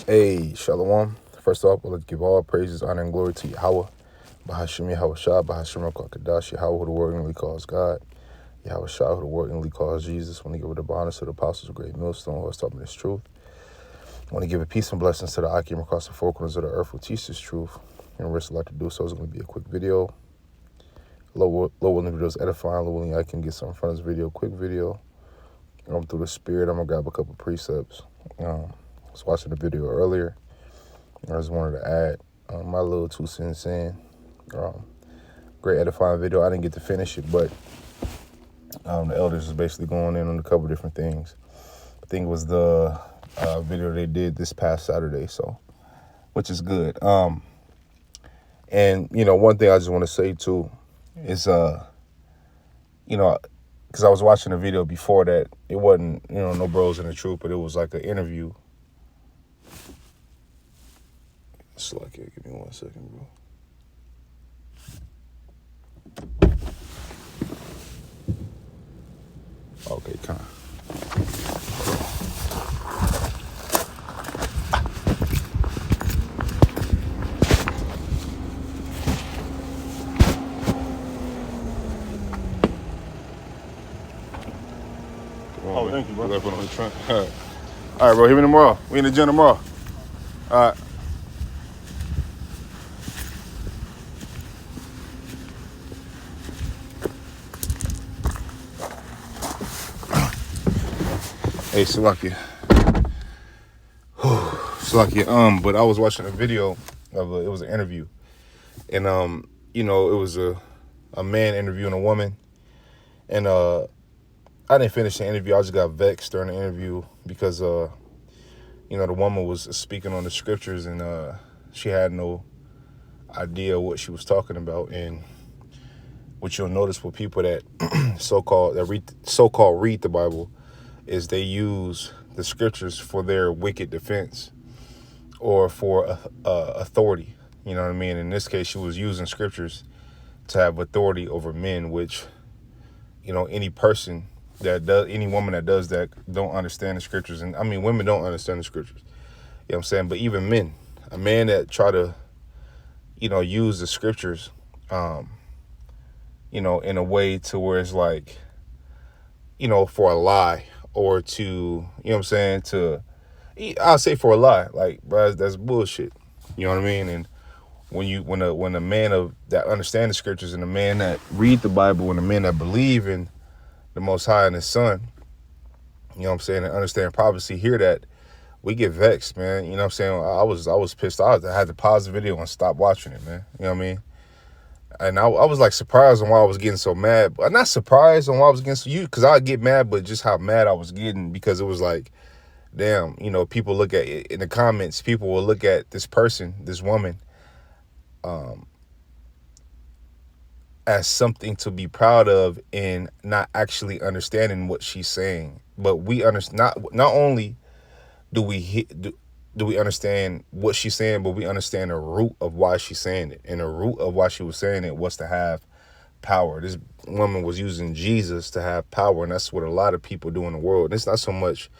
Hey, Shalom. First off, let's give all praises, honor, and glory to Yahweh. Bahashim Yahweh Shah, Bahashim Kadash, Yahweh, who the word inwardly calls God. Yahweh Shah, who the word inwardly calls Jesus. When he give it the bonus to the apostles of great millstone who has taught me this truth. When he give it peace and blessings to the Akim across the four corners of the earth who teach this truth. And risk a lot to do so. It's going to be a quick video. Low willing video is edifying. Low willing I can get something from this video. Quick video. Through the spirit, I'm going to grab a couple precepts. I was watching the video earlier. I just wanted to add my little 2 cents in. Great edifying video. I didn't get to finish it, but the elders is basically going in on a couple different things. I think it was the video they did this past Saturday, so which is good. And one thing I just want to say too is because I was watching a video before that. It wasn't no bros in the truth, but it was like an interview. Slack here, give me 1 second, bro. Okay, kind of. Oh, thank you, bro. All right, bro. Hit me tomorrow. We in the gym tomorrow. All right. Hey, Salakia. Salakia. But I was watching a video of it was an interview, and it was a man interviewing a woman, and I didn't finish the interview. I just got vexed during the interview because the woman was speaking on the scriptures, and she had no idea what she was talking about. And what you'll notice with people that so-called read the Bible is they use the scriptures for their wicked defense or for authority. You know what I mean? In this case, she was using scriptures to have authority over men, which, any person that does, any woman that does that don't understand the scriptures. And I mean, women don't understand the scriptures. You know what I'm saying? But even men, a man that try to, use the scriptures, in a way to where it's like, for a lie, or to, I'll say for a lie, like, bro, that's bullshit. You know what I mean? And when a man that understand the scriptures, and a man that read the Bible, and a man that believe in the Most High and His Son, and understand prophecy, hear that, we get vexed, man. I was pissed off. I had to pause the video and stop watching it, man. You know what I mean? And I was like surprised on why I was getting so mad. But not surprised on why I was getting so because I get mad, but just how mad I was getting, because it was like, damn, people look at it in the comments, people will look at this person, this woman, as something to be proud of, and not actually understanding what she's saying. But we understand, not only do we understand what she's saying, but we understand the root of why she's saying it. And the root of why she was saying it was to have power. This woman was using Jesus to have power, and that's what a lot of people do in the world. And it's not so much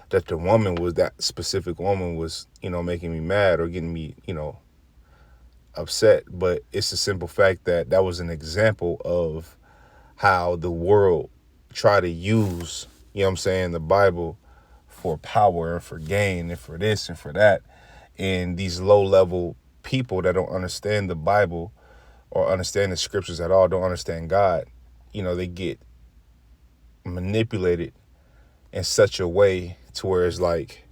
that that specific woman was, making me mad or getting me, upset, but it's a simple fact that was an example of how the world try to use, the Bible for power and for gain and for this and for that. And these low-level people that don't understand the Bible or understand the scriptures at all, don't understand God, they get manipulated in such a way to where it's like,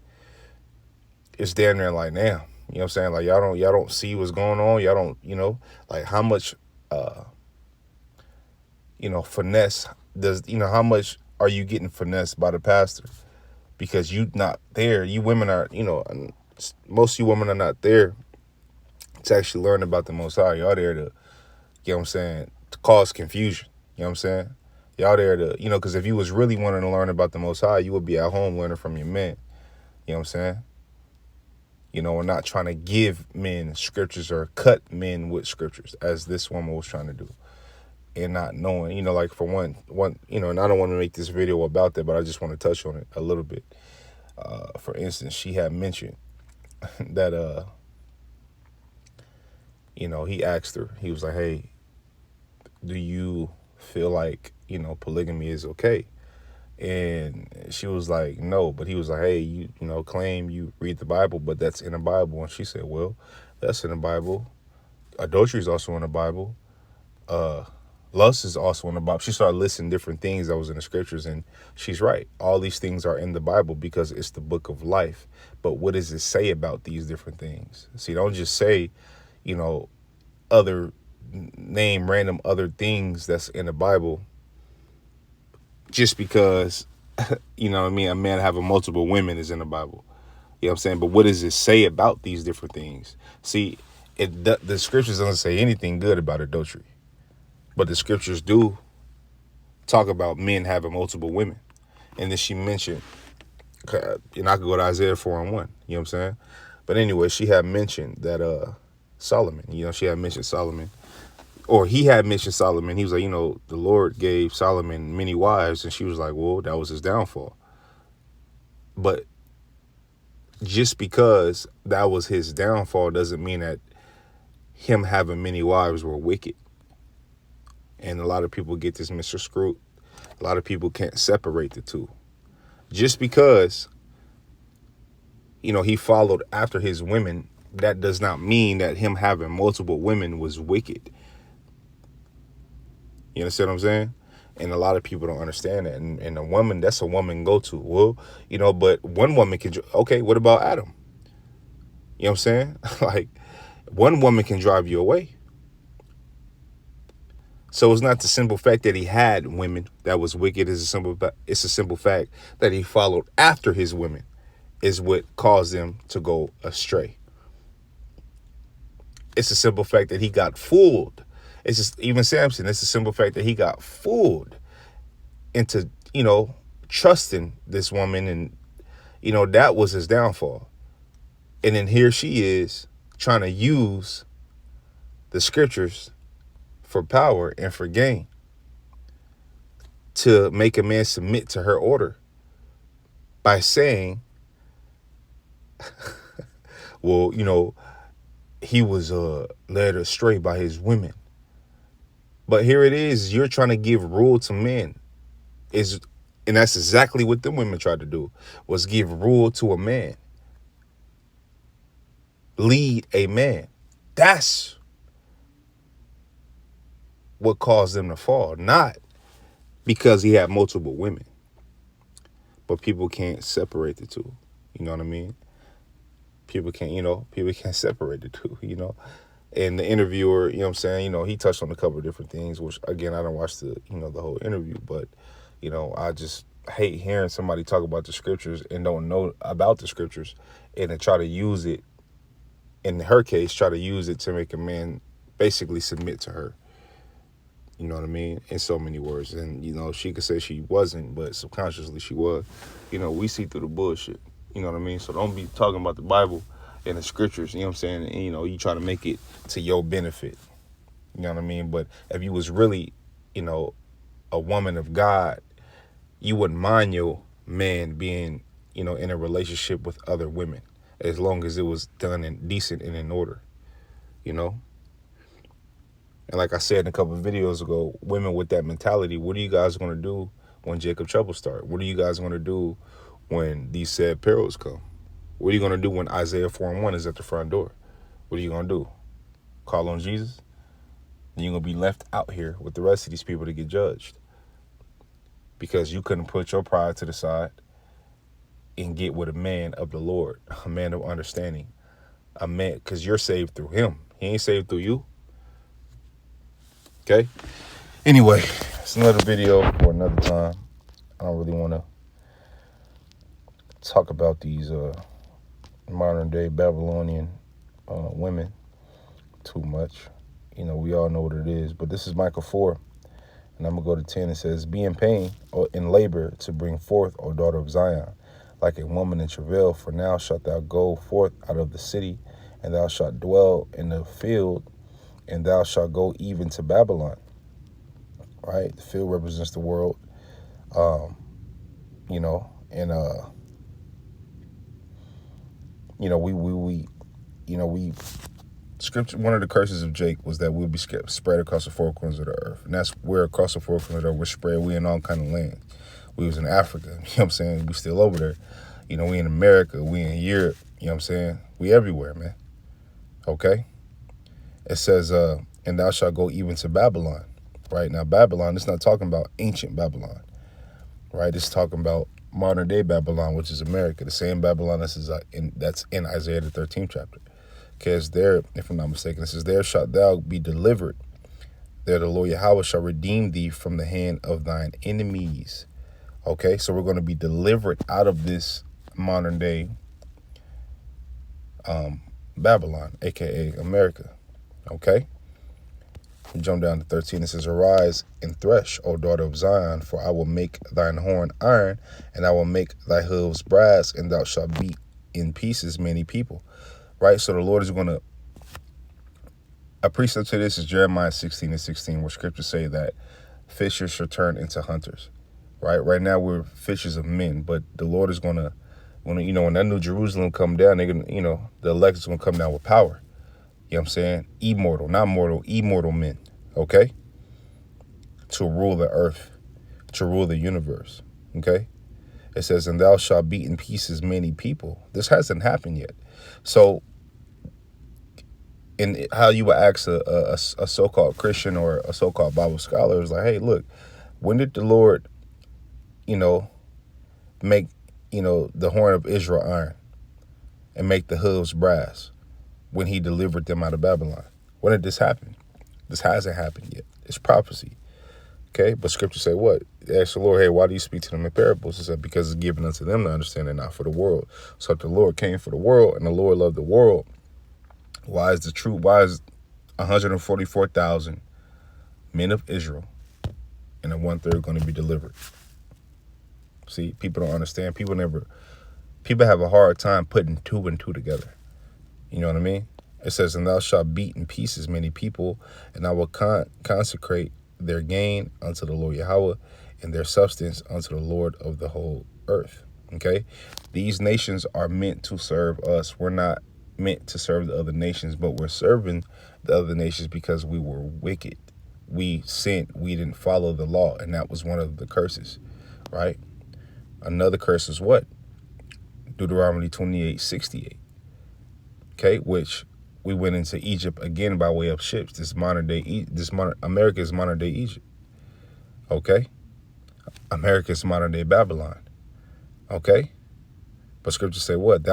it's damn near like, damn, like y'all don't see what's going on. Y'all don't, like how much, finesse does, how much are you getting finessed by the pastor? Because you not there. You women are, most of you women are not there to actually learn about the Most High. Y'all there to, to cause confusion. You know what I'm saying? Y'all there to, because if you was really wanting to learn about the Most High, you would be at home learning from your men. You know what I'm saying? We're not trying to give men scriptures or cut men with scriptures, as this woman was trying to do. And not knowing, like for one, and I don't want to make this video about that, but I just want to touch on it a little bit. For instance, she had mentioned that he asked her. He was like, "Hey, do you feel like polygamy is okay?" And she was like, "No," but he was like, "Hey, you claim you read the Bible, but that's in the Bible." And she said, "Well, that's in the Bible. Adultery is also in the Bible. Uh, Lust is also in the Bible." She started listing different things that was in the scriptures, and she's right. All these things are in the Bible because it's the book of life. But what does it say about these different things? See, don't just say, you know, other name random other things that's in the Bible just because a man having multiple women is in the Bible. You know what I'm saying? But what does it say about these different things? See, the scriptures doesn't say anything good about adultery, but the scriptures do talk about men having multiple women. And then she mentioned, I could go to Isaiah 4:1. You know what I'm saying? But anyway, she had mentioned that Solomon. She had mentioned Solomon, or he had mentioned Solomon. He was like, the Lord gave Solomon many wives, and she was like, well, that was his downfall. But just because that was his downfall doesn't mean that him having many wives were wicked. And a lot of people get this misconstrued. A lot of people can't separate the two. Just because, he followed after his women, that does not mean that him having multiple women was wicked. You understand what I'm saying? And a lot of people don't understand that. And a woman, that's a woman go-to. Well, but one woman can, okay, what about Adam? You know what I'm saying? Like, one woman can drive you away. So it's not the simple fact that he had women that was wicked. It's a simple fact that he followed after his women is what caused them to go astray. It's a simple fact that he got fooled. It's just, even Samson, it's a simple fact that he got fooled into, trusting this woman, and, that was his downfall. And then here she is trying to use the scriptures for power and for gain to make a man submit to her order by saying, well, he was led astray by his women. But here it is, you're trying to give rule to men. And that's exactly what the women tried to do, was give rule to a man. Lead a man. That's what caused them to fall, not because he had multiple women. But people can't separate the two. You know what I mean? People can't separate the two, And the interviewer, what I'm saying, he touched on a couple of different things, which, again, I don't watch the whole interview, but, I just hate hearing somebody talk about the scriptures and don't know about the scriptures and then try to use it, in her case, try to use it to make a man basically submit to her. You know what I mean? In so many words. And, she could say she wasn't, but subconsciously she was. We see through the bullshit. You know what I mean? So don't be talking about the Bible and the scriptures, you know what I'm saying? And, you try to make it to your benefit. You know what I mean? But if you was really, a woman of God, you wouldn't mind your man being, in a relationship with other women, as long as it was done in decent and in order, And like I said in a couple of videos ago, women with that mentality, what are you guys going to do when Jacob trouble start? What are you guys going to do when these said perils come? What are you going to do when Isaiah 4:1 is at the front door? What are you going to do? Call on Jesus? Then you're going to be left out here with the rest of these people to get judged because you couldn't put your pride to the side and get with a man of the Lord, a man of understanding, a man, because you're saved through him. He ain't saved through you. Okay? Anyway, it's another video for another time. I don't really want to talk about these modern day Babylonian women too much. We all know what it is. But this is Micah 4, and I'm going to go to 10. It says, be in pain or in labor to bring forth, O daughter of Zion, like a woman in travail. For now shalt thou go forth out of the city, and thou shalt dwell in the field, and thou shalt go even to Babylon. Right? The field represents the world. And we scripture. One of the curses of Jake was that we'll be spread across the four corners of the earth, and that's where across the four corners of the earth we're spread. We in all kind of lands. We was in Africa. You know what I'm saying? We still over there. We in America. We in Europe. You know what I'm saying? We everywhere, man. Okay. It says, and thou shalt go even to Babylon. Right now, Babylon. It's not talking about ancient Babylon. Right. It's talking about modern day Babylon, which is America. The same Babylon that's in Isaiah the 13th chapter. Because there, if I'm not mistaken, it says, there shalt thou be delivered. There the Lord Yahweh shall redeem thee from the hand of thine enemies. Okay, so we're going to be delivered out of this modern day Babylon, a.k.a. America. Okay? We jump down to 13. It says, arise and thresh, O daughter of Zion, for I will make thine horn iron, and I will make thy hooves brass, and thou shalt beat in pieces many people. Right? So the Lord is going to, a precept to this is Jeremiah 16:16, where scriptures say that fishers shall turn into hunters. Right now we're fishers of men, but the Lord is going to, when that new Jerusalem come down, they're going to, the elect is going to come down with power. You know what I'm saying? Immortal, not mortal, immortal men. Okay? To rule the earth, to rule the universe. Okay? It says, and thou shalt beat in pieces many people. This hasn't happened yet. So, in how you would ask a so-called Christian or a so-called Bible scholar is like, hey, look, when did the Lord, make, the horn of Israel iron and make the hooves brass when he delivered them out of Babylon? When did this happen? This hasn't happened yet. It's prophecy. Okay, but scripture say what? They ask the Lord, hey, why do you speak to them in parables? It said, because it's given unto them to understand and not for the world. So if the Lord came for the world and the Lord loved the world, why is 144,000 men of Israel and a 1/3 going to be delivered? See, people don't understand. People have a hard time putting two and two together. You know what I mean? It says, and thou shalt beat in pieces many people, and I will consecrate their gain unto the Lord Yahweh, and their substance unto the Lord of the whole earth. Okay? These nations are meant to serve us. We're not meant to serve the other nations, but we're serving the other nations because we were wicked. We sinned. We didn't follow the law, and that was one of the curses, right? Another curse is what? Deuteronomy 28:68. Okay, which we went into Egypt again by way of ships. America is modern day Egypt. Okay, America is modern day Babylon. Okay, but scriptures say what?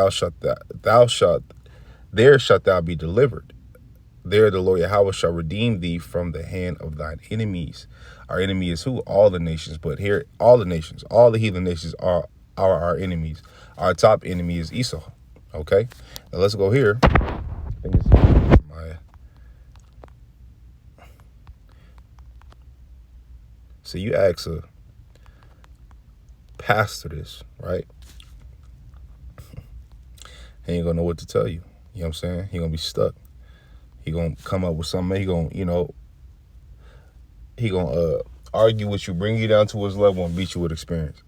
There shalt thou be delivered. There the Lord Yahweh shall redeem thee from the hand of thine enemies. Our enemy is who? All the nations. But here, all the heathen nations are our enemies. Our top enemy is Esau. Okay, now let's go here. I think it's Jeremiah. So you ask a pastor this, right? He ain't gonna know what to tell you. You know what I'm saying? He gonna be stuck. He gonna come up with something. He gonna argue with you, bring you down to his level, and beat you with experience.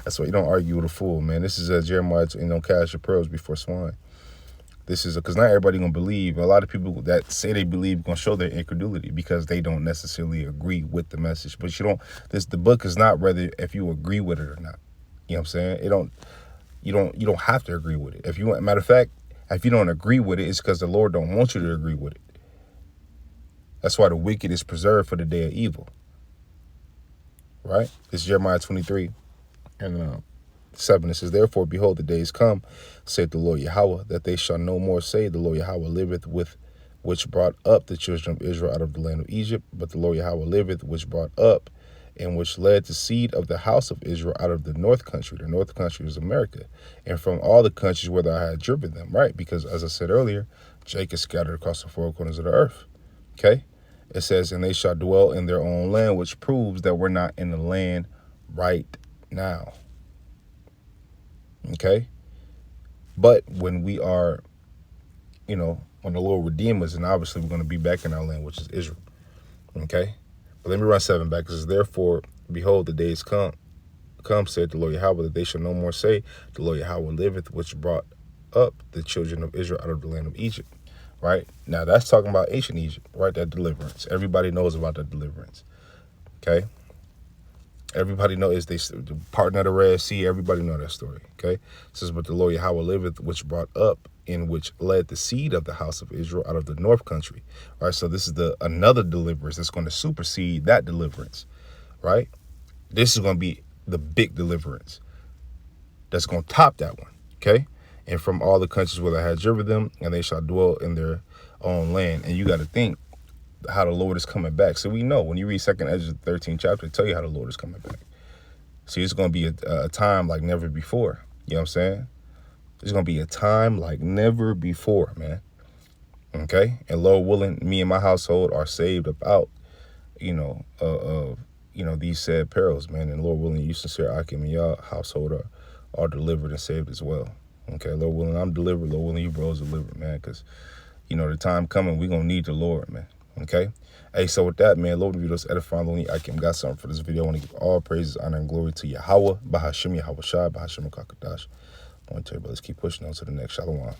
That's why you don't argue with a fool, man. This is Jeremiah, cast your pearls before swine. This is because not everybody gonna believe. A lot of people that say they believe gonna show their incredulity because they don't necessarily agree with the message. But the book is not whether if you agree with it or not. You know what I'm saying? You don't have to agree with it. Matter of fact, if you don't agree with it, it's because the Lord don't want you to agree with it. That's why the wicked is preserved for the day of evil. Right? It's Jeremiah 23 and 7. It says, therefore, behold, the days come, saith the Lord Yahweh, that they shall no more say, the Lord Yahweh liveth, which brought up the children of Israel out of the land of Egypt. But the Lord Yahweh liveth, which brought up and which led the seed of the house of Israel out of the north country. The north country is America. And from all the countries where I had driven them, right? Because as I said earlier, Jacob scattered across the four corners of the earth. Okay? It says, and they shall dwell in their own land, which proves that we're not in the land right now. Okay? But when we are, when the Lord redeem us, and obviously we're going to be back in our land, which is Israel. Okay? But let me run 7 back. It says, therefore, behold, the days come, come, said the Lord Yahweh, that they shall no more say, the Lord Yahweh liveth, which brought up the children of Israel out of the land of Egypt. Right? Now, that's talking about ancient Egypt, right? That deliverance. Everybody knows about that deliverance. Okay? Everybody knows the parting of the Red Sea. Everybody know that story. Okay? It says, but the Lord Yahweh liveth, which brought up, in which led the seed of the house of Israel out of the north country. Right? So this is another deliverance that's going to supersede that deliverance. Right? This is going to be the big deliverance that's going to top that one. Okay? And from all the countries where I had driven them, and they shall dwell in their own land. And you got to think how the Lord is coming back. So we know when you read 2nd Ezra 13th chapter, it tell you how the Lord is coming back. See, it's going to be a time like never before. You know what I'm saying? It's going to be a time like never before, man. Okay? And Lord willing, me and my household are saved about, these sad perils, man. And Lord willing, you sincere Akim and your household are delivered and saved as well. Okay? Lord willing, I'm delivered. Lord willing, you bros delivered, man. Because, the time coming, we're going to need the Lord, man. Okay? Hey, so with that, man, Lord, videos edifying, only I can got something for this video. I want to give all praises, honor, and glory to Yahweh, Bahashim Yahweh Shai, Bahashim Kakadash. I want to tell you, but let's keep pushing on to the next. Shalom.